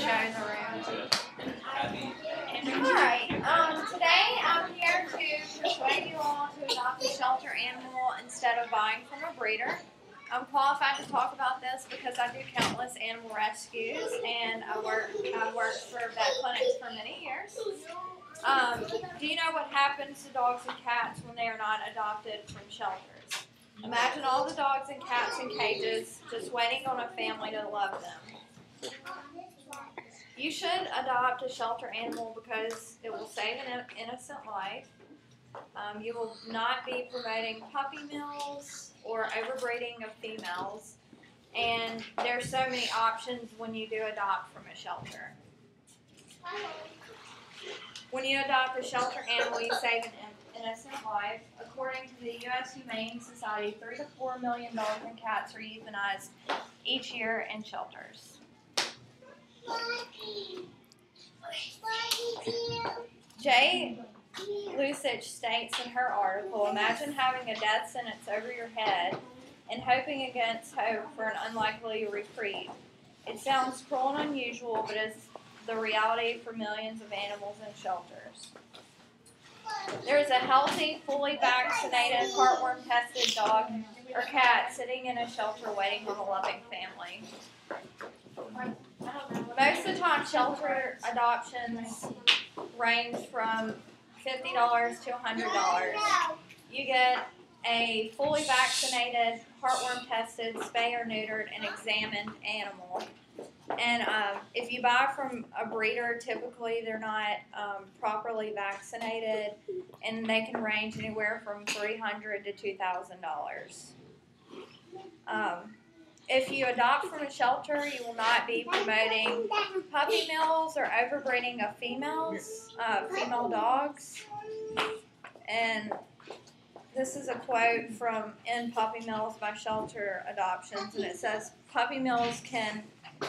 show the room. Alright, today I'm here to persuade you all to adopt a shelter animal instead of buying from a breeder. I'm qualified to talk about this because I do countless animal rescues and I've worked for vet clinics for many years. Do you know what happens to dogs and cats when they are not adopted from shelters? Imagine all the dogs and cats in cages just waiting on a family to love them. You should adopt a shelter animal because it will save an innocent life. You will not be promoting puppy mills or overbreeding of females. And there's so many options when you do adopt from a shelter. When you adopt a shelter animal, you save an innocent life. According to the U.S. Humane Society, 3 to 4 million dogs and cats are euthanized each year in shelters. Jay Lusich states in her article, imagine having a death sentence over your head and hoping against hope for an unlikely reprieve. It sounds cruel and unusual, but it's the reality for millions of animals in shelters. There is a healthy, fully vaccinated, heartworm-tested dog or cat sitting in a shelter waiting on a loving family. Most of the time, shelter adoptions range from $50 to $100. You get a fully vaccinated, heartworm-tested, spay or neutered, and examined animal. And if you buy from a breeder, typically they're not properly vaccinated, and they can range anywhere from $300 to $2,000. If you adopt from a shelter, you will not be promoting puppy mills or overbreeding of female dogs. And this is a quote from In Puppy Mills by Shelter Adoptions, and it says, puppy mills can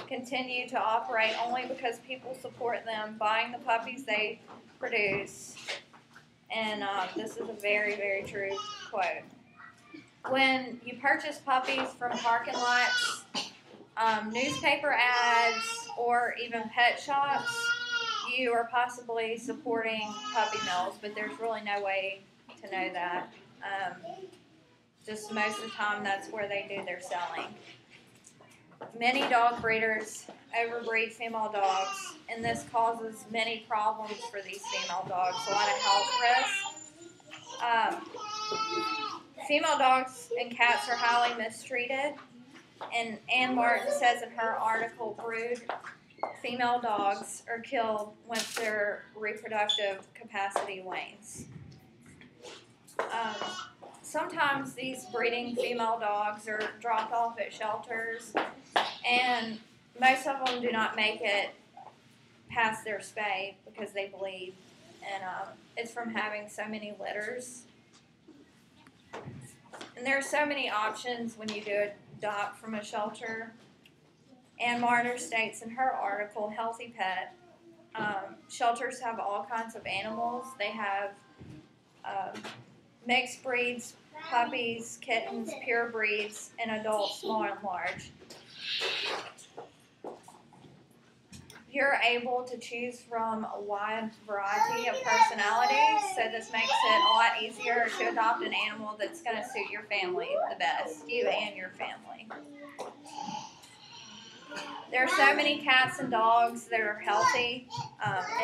continue to operate only because people support them, buying the puppies they produce. And this is a very, very true quote. When you purchase puppies from parking lots, newspaper ads, or even pet shops, you are possibly supporting puppy mills, but there's really no way to know that. Just most of the time, that's where they do their selling. Many dog breeders overbreed female dogs, and this causes many problems for these female dogs, a lot of health risks. Female dogs and cats are highly mistreated, and Ann Martin says in her article, brood female dogs are killed once their reproductive capacity wanes. Sometimes these breeding female dogs are dropped off at shelters, and most of them do not make it past their spay because they bleed, and it's from having so many litters. And there are so many options when you do adopt from a shelter. Ann Martin states in her article, Healthy Pet, shelters have all kinds of animals. They have mixed breeds, puppies, kittens, pure breeds, and adults, small and large. You're able to choose from a wide variety of personalities, so this makes it a lot easier to adopt an animal that's going to suit your family the best, you and your family. There are so many cats and dogs that are healthy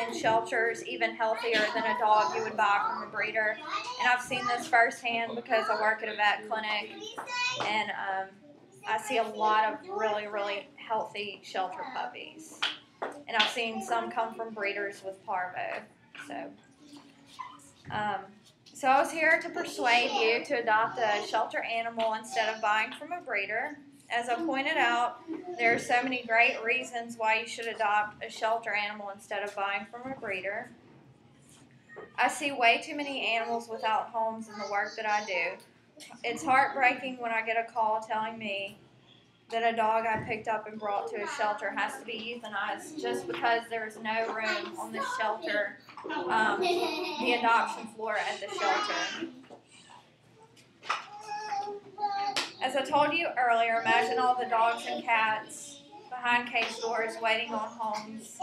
in shelters, even healthier than a dog you would buy from a breeder. And I've seen this firsthand because I work at a vet clinic, and I see a lot of really, really healthy shelter puppies. And I've seen some come from breeders with parvo. So I was here to persuade you to adopt a shelter animal instead of buying from a breeder. As I pointed out, there are so many great reasons why you should adopt a shelter animal instead of buying from a breeder. I see way too many animals without homes in the work that I do. It's heartbreaking when I get a call telling me that a dog I picked up and brought to a shelter has to be euthanized just because there's no room on the shelter, the adoption floor at the shelter. As I told you earlier, imagine all the dogs and cats behind cage doors waiting on homes.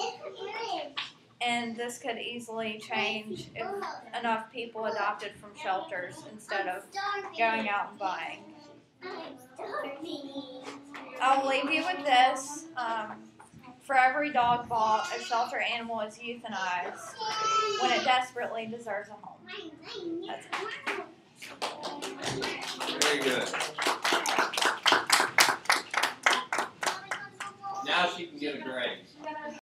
And this could easily change if enough people adopted from shelters instead of going out and buying. I'll leave you with this. For every dog bought, a shelter animal is euthanized when it desperately deserves a home. That's it. Very good.